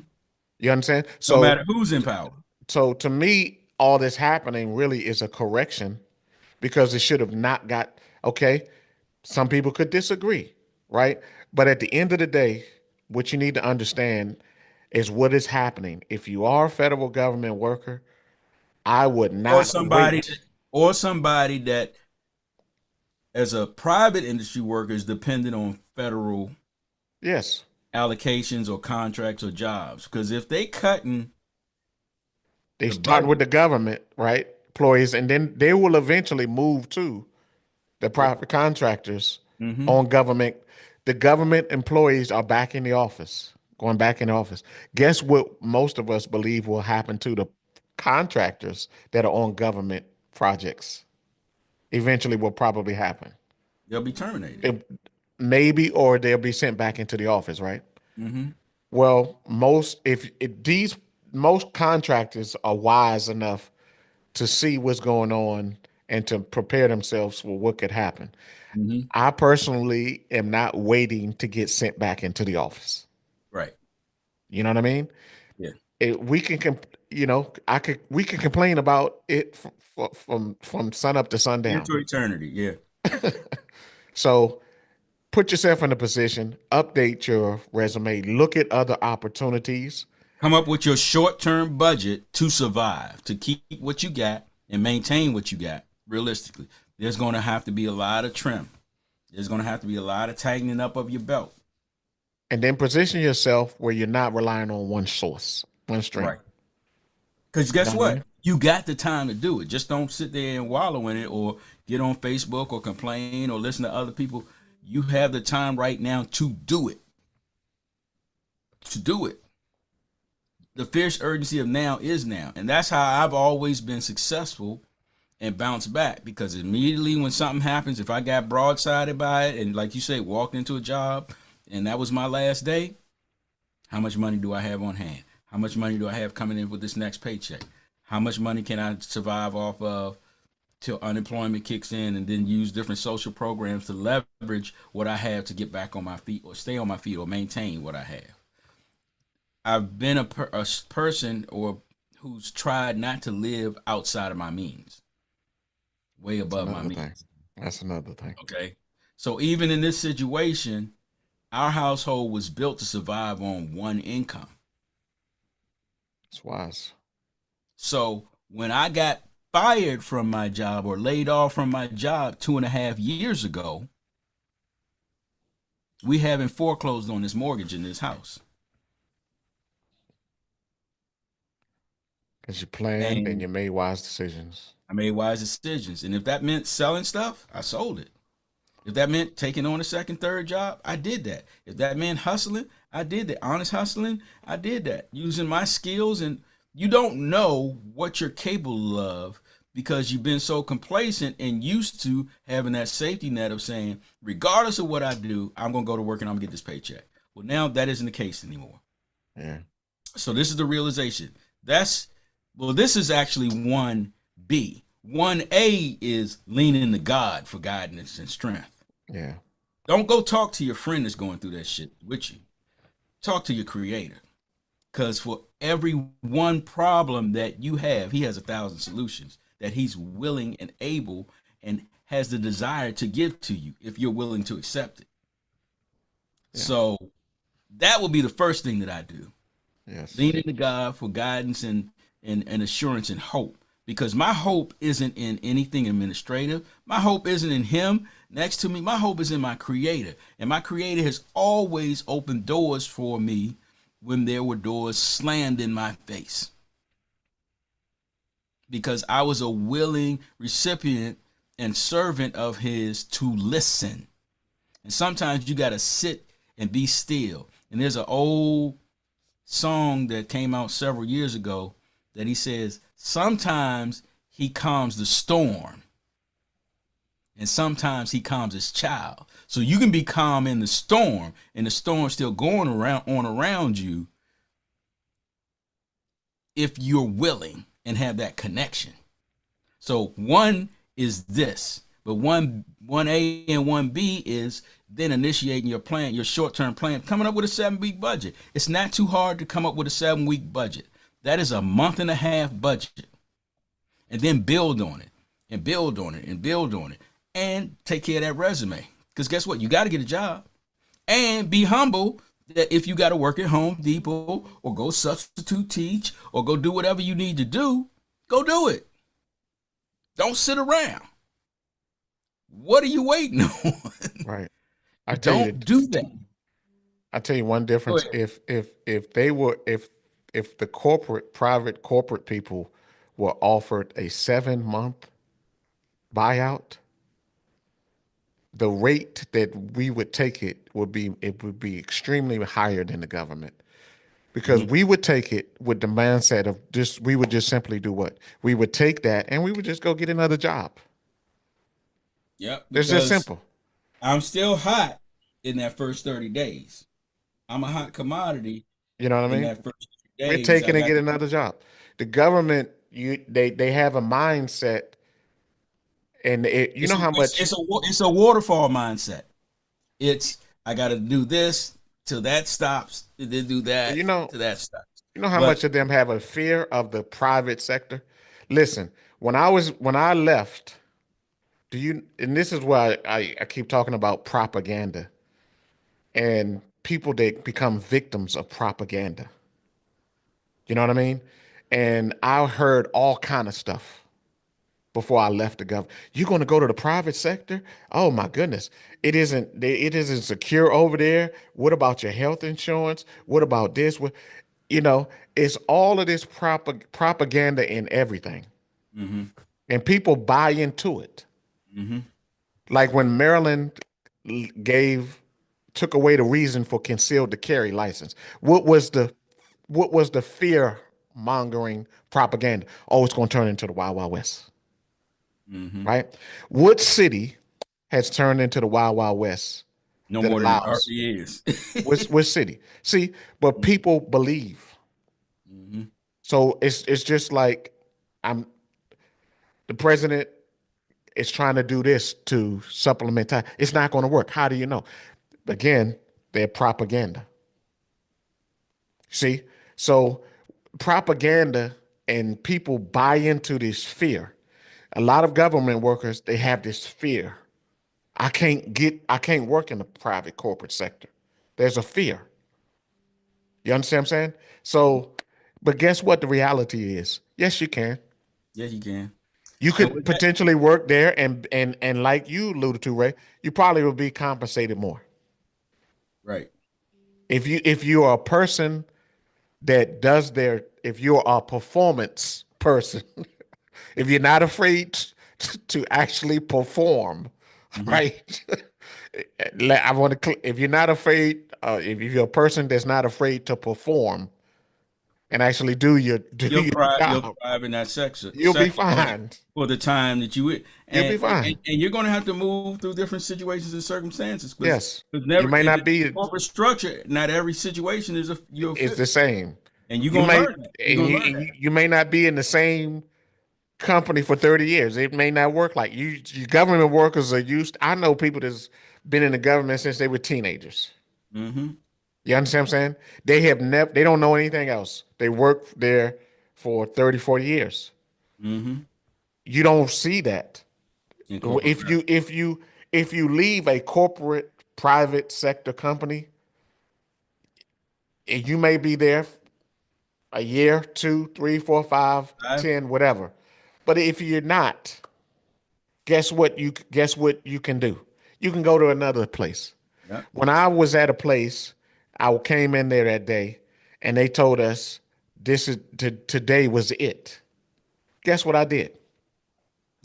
You understand? No So, matter who's in power. so to me, all this happening really is a correction because it should have not got. Okay, some people could disagree, right? But at the end of the day, what you need to understand is what is happening. If you are a federal government worker, I would Or not somebody wait. that, or somebody that as a private industry worker is dependent on federal Yes, allocations or contracts or jobs. Because if they cutting they the start with budget, the government, right? Employees, and then they will eventually move to the yeah. private contractors Mm-hmm. on government. The government employees are back in the office, going back in the office. Guess what most of us believe will happen to the contractors that are on government projects? Eventually will probably happen. They'll be terminated. It, maybe, or they'll be sent back into the office, right? Mm-hmm. Well, if these most contractors are wise enough to see what's going on and to prepare themselves for what could happen. Mm-hmm. I personally am not waiting to get sent back into the office. Right. You know what I mean? Yeah. We can, we can complain about it from sun up to Here sundown. to eternity. Yeah. So put yourself in a position, update your resume, look at other opportunities. Come up with your short-term budget to survive, to keep what you got and maintain what you got. Realistically, there's going to have to be a lot of trim. There's going to have to be a lot of tightening up of your belt. And then position yourself where you're not relying on one source, one stream. Right. Because You guess know what I what? mean? You got the time to do it. Just don't sit there and wallow in it or get on Facebook or complain or listen to other people. You have the time right now to do it. To do it. The fierce urgency of now is now. And that's how I've always been successful and bounce back, because immediately when something happens, if I got broadsided by it and, like you say, walked into a job and that was my last day, how much money do I have on hand? How much money do I have coming in with this next paycheck? How much money can I survive off of till unemployment kicks in, and then use different social programs to leverage what I have to get back on my feet or stay on my feet or maintain what I have? I've been a person or who's tried not to live outside of my means, way That's above my another thing. means. That's another thing. Okay. So even in this situation, our household was built to survive on one income. It's wise. So when I got fired from my job or laid off from my job 2.5 years ago, we haven't foreclosed on this mortgage in this house. Because you planned and And you made wise decisions. I made wise decisions. And if that meant selling stuff, I sold it. If that meant taking on a second, third job, I did that. If that meant hustling, I did that. Honest hustling, I did that. Using my skills. And you don't know what you're capable of because you've been so complacent and used to having that safety net of saying, regardless of what I do, I'm going to go to work and I'm going to get this paycheck. Well, now that isn't the case anymore. Yeah. So this is the realization. This is actually 1B. 1A is leaning to God for guidance and strength. Yeah. Don't go talk to your friend that's going through that shit with you. Talk to your creator. Because for every one problem that you have, he has 1,000 solutions that he's willing and able and has the desire to give to you if you're willing to accept it. Yeah. So that will be the first thing that I do. Yes. Leaning to God for guidance and assurance and hope. Because my hope isn't in anything administrative. My hope isn't in him next to me. My hope is in my creator. And my creator has always opened doors for me when there were doors slammed in my face. Because I was a willing recipient and servant of his to listen. And sometimes you got to sit and be still. And there's an old song that came out several years ago that he says sometimes he calms the storm and sometimes he calms his child. So you can be calm in the storm and the storm's still going around you if you're willing and have that connection. So one is this, but one A and one B is then initiating your plan, your short-term plan, coming up with a 7-week budget. It's not too hard to come up with a 7-week budget. That is a month and a half budget. And then build on it and build on it and build on it and take care of that resume. Because guess what? You got to get a job and be humble that if you got to work at Home Depot or go substitute teach or go do whatever you need to do, go do it. Don't sit around. What are you waiting on? Right. Don't do that. I tell you one difference. If the private corporate people were offered a 7-month buyout, the rate that we would take it would be extremely higher than the government. Because we would take it with the mindset of we would just simply do what? We would take that and we would just go get another job. Yep. It's just simple. I'm still hot in that first 30 days. I'm a hot commodity. You know what I mean? In that first 30 days, we're taking and get another job. The government, they have a mindset, and how much it's a waterfall mindset. It's I got to do this till that stops, and then do that till that stops. You know how much of them have a fear of the private sector? Listen, when I left, and this is why I keep talking about propaganda and people that become victims of propaganda. You know what I mean? And I heard all kind of stuff before I left the government. You're going to go to the private sector? Oh my goodness. It isn't secure over there. What about your health insurance? What about this? It's all of this propaganda in everything. Mm-hmm. And people buy into it. Mm-hmm. Like when Maryland took away the reason for concealed to carry license. What was the fear mongering propaganda? Oh, it's going to turn into the Wild Wild West. Mm-hmm. Right? What city has turned into the Wild Wild West? No more than 30 years. Which city? See, but people believe. Mm-hmm. So it's just like the president is trying to do this to supplement time. It's not going to work. How do you know? Again, they're propaganda. See? So propaganda and people buy into this fear. A lot of government workers, they have this fear. I can't work in the private corporate sector. There's a fear. You understand what I'm saying? So, but guess what the reality is? Yes, you can. Yes, you can. You could potentially work there and like you alluded to, Ray, you probably will be compensated more. Right. If you are a person that if you're a performance person, if you're not afraid to actually perform, mm-hmm. right? If you're not afraid, if you're a person that's not afraid to perform and actually do your job, you'll thrive in that sector. You'll be fine for the time that you'll be fine. And you're going to have to move through different situations and circumstances. Yes, you may not be corporate structure. Not every situation is the same, and you're going to learn it. You may not be in the same company for 30 years. It may not work like you. Government workers are used. I know people that's been in the government since they were teenagers. Mm-hmm. You understand what I'm saying? They don't know anything else. They work there for 30, 40 years. Mm-hmm. You don't see that. If you leave a corporate private sector company, you may be there a year, 2, 3, 4, 5, 10, whatever. But if you're not, guess what you can do? You can go to another place. Yep. When I was at a place, I came in there that day, and they told us today was it. Guess what I did?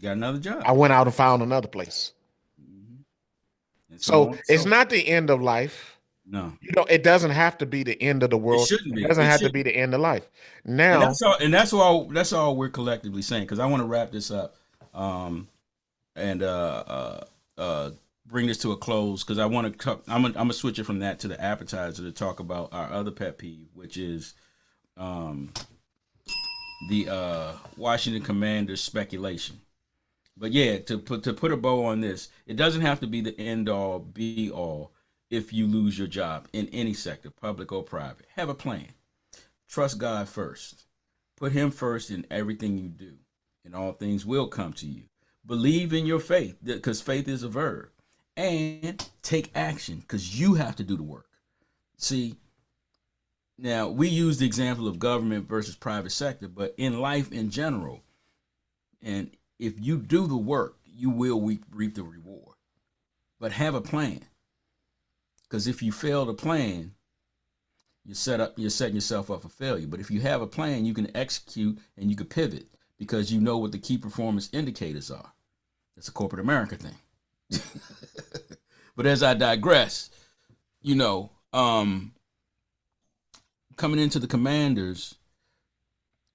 Got another job. I went out and found another place. Mm-hmm. So it's not the end of life. No, It doesn't have to be the end of the it world. shouldn't It be. doesn't It have to shouldn't. be the end of life. And Now, that's all. And that's all. That's all we're collectively saying. Because I want to wrap this up, and bring this to a close. Because I want to. I'm gonna switch it from that to the appetizer to talk about our other pet peeve, which is um, the Washington Commanders speculation. But yeah, to put a bow on this, it doesn't have to be the end all be all if you lose your job in any sector, public or private. Have a plan. Trust God first. Put him first in everything you do, and all things will come to you. Believe in your faith, because faith is a verb. And take action, because you have to do the work. See, now we use the example of government versus private sector, but in life in general, and if you do the work, you will reap the reward. But have a plan, because if you fail to plan, you're setting yourself up for failure. But if you have a plan, you can execute and you can pivot because you know what the key performance indicators are. It's a corporate America thing. But as I digress, you know, coming into the Commanders,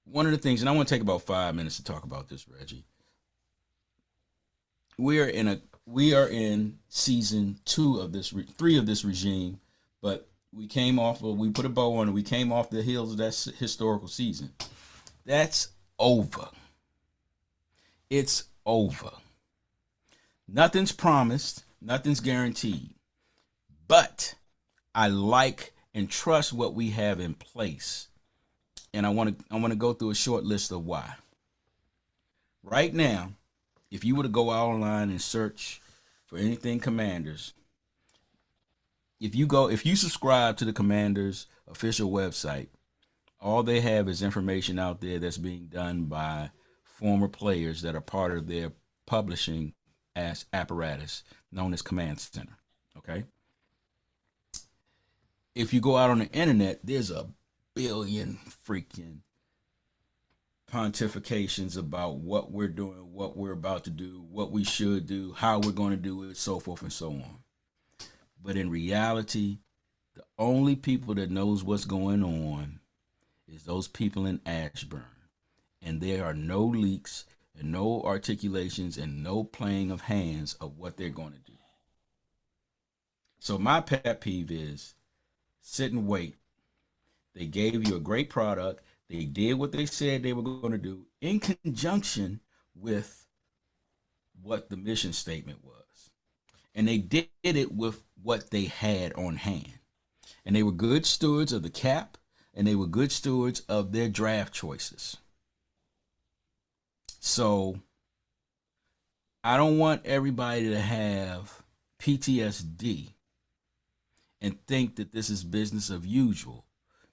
one of the things, and I want to take about 5 minutes to talk about this, Reggie. We are in season 2 of this 3 of this regime, but we put a bow on it. We came off the heels of that historical season. That's over. It's over. Nothing's promised, nothing's guaranteed. But I like and trust what we have in place. And I want to go through a short list of why. Right now, if you were to go out online and search for anything Commanders, if you subscribe to the Commanders official website, all they have is information out there that's being done by former players that are part of their publishing as apparatus known as Command Center. Okay. If you go out on the internet, there's a billion freaking pontifications about what we're doing, what we're about to do, what we should do, how we're going to do it, so forth and so on. But in reality, the only people that knows what's going on is those people in Ashburn. And there are no leaks and no articulations and no playing of hands of what they're going to do. So my pet peeve is sit and wait. They gave you a great product. They did what they said they were going to do in conjunction with what the mission statement was. And they did it with what they had on hand. And they were good stewards of the cap, and they were good stewards of their draft choices. So I don't want everybody to have PTSD and think that this is business as usual,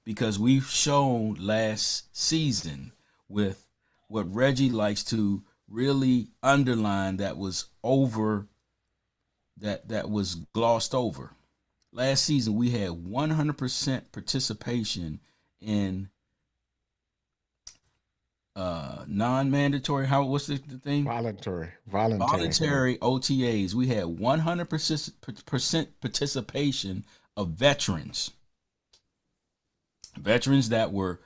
because we've shown last season with what Reggie likes to really underline that was over, that was glossed over. Last season we had 100% participation in non-mandatory, what's the thing? Voluntary OTAs. We had 100% participation of veterans that were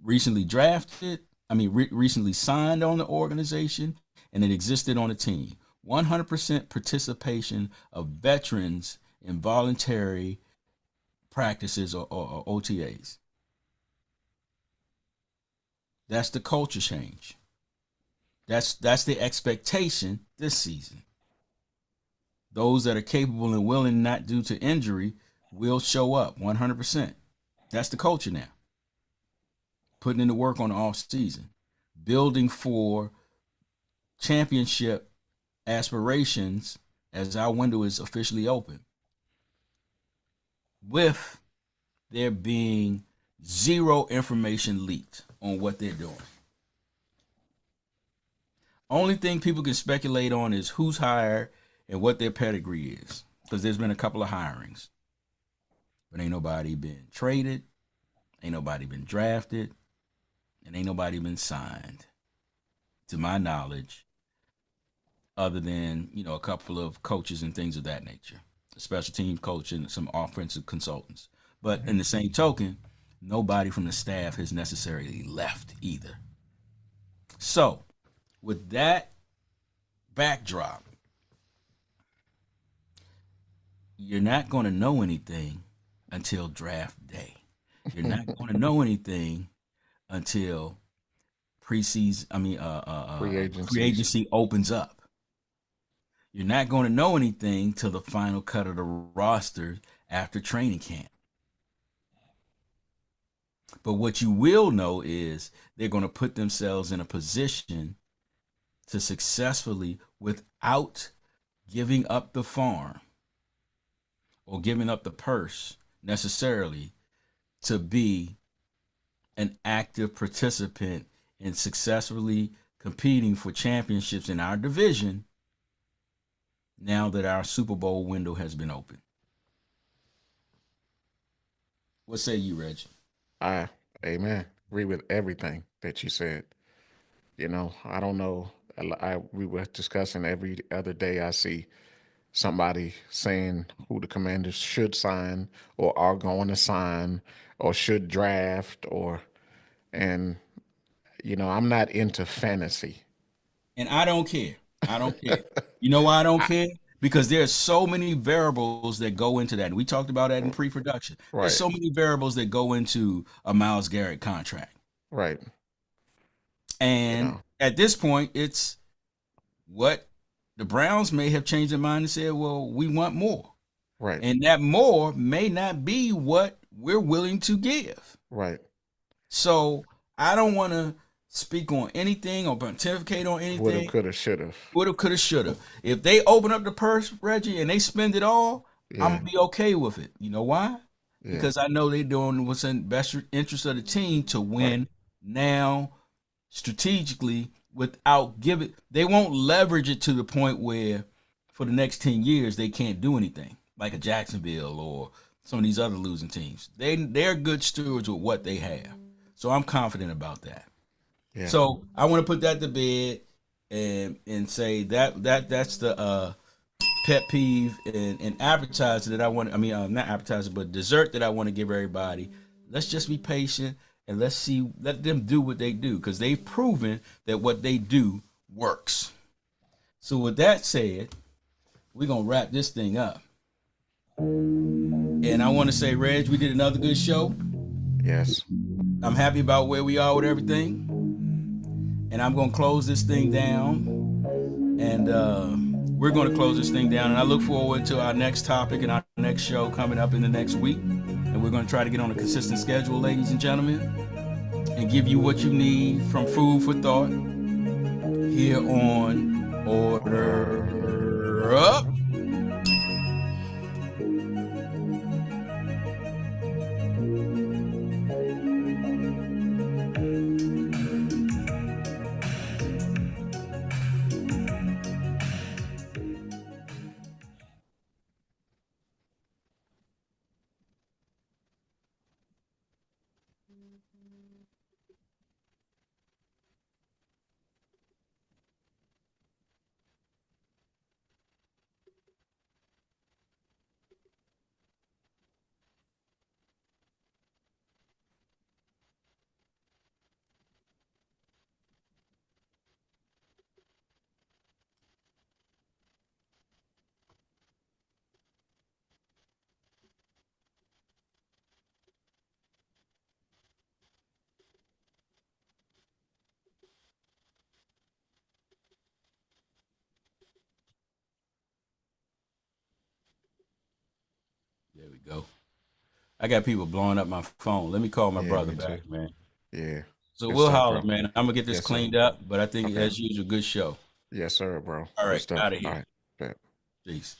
recently drafted, recently signed on the organization, and it existed on the team. 100% participation of veterans in voluntary practices or OTAs. That's the culture change. That's the expectation this season. Those that are capable and willing, not due to injury, will show up 100%. That's the culture now. Putting in the work on the off season, building for championship aspirations as our window is officially open, with there being zero information leaked on what they're doing. Only thing people can speculate on is who's hired and what their pedigree is, because there's been a couple of hirings, but ain't nobody been traded, ain't nobody been drafted, and ain't nobody been signed, to my knowledge, other than a couple of coaches and things of that nature. special team coach, and some offensive consultants. But in the same token, nobody from the staff has necessarily left either. So, with that backdrop, you're not going to know anything until draft day. You're not going to know anything until preseason. Free agency opens up. You're not going to know anything till the final cut of the roster after training camp. But what you will know is they're going to put themselves in a position to successfully, without giving up the farm or giving up the purse necessarily, to be an active participant in successfully competing for championships in our division now that our Super Bowl window has been opened. What say you, Reg? Amen. Agree with everything that you said. I don't know. We were discussing every other day. I see somebody saying who the Commanders should sign or are going to sign or should draft and I'm not into fantasy. And I don't care. I don't care. You know why I don't care? Because there's so many variables that go into that. And we talked about that in pre-production. There's Right, so many variables that go into a Myles Garrett contract. right. And at this point, it's what the Browns may have changed their mind and said, well, we want more. Right, And that more may not be what we're willing to give. right. So I don't want to speak on anything or pontificate on anything. Woulda, coulda, shoulda. Woulda, coulda, shoulda. If they open up the purse, Reggie, and they spend it all, I'm going to be okay with it. You know why? Yeah. Because I know they're doing what's in best interest of the team to win now strategically without giving. They won't leverage it to the point where for the next 10 years they can't do anything like a Jacksonville or some of these other losing teams. They're good stewards with what they have. So I'm confident about that. Yeah. So I want to put that to bed and say that's the pet peeve and appetizer that I want. I mean, not appetizer, but dessert that I want to give everybody. Let's just be patient and let them do what they do, because they've proven that what they do works. So with that said, we're gonna wrap this thing up. And I want to say, Reg, we did another good show. Yes. I'm happy about where we are with everything. And I'm going to close this thing down. And we're going to close this thing down. And I look forward to our next topic and our next show coming up in the next week. And we're going to try to get on a consistent schedule, ladies and gentlemen, and give you what you need from food for thought here on Order Up. There we go. I got people blowing up my phone. Let me call my brother back, man. Yeah. So Good we'll stuff, holler, bro. man. I'm gonna get this Yes, sir. cleaned up, but I think Okay. as usual, good show. Yes, sir, bro. All Good right, stuff. out of All here. right. Bet. Peace.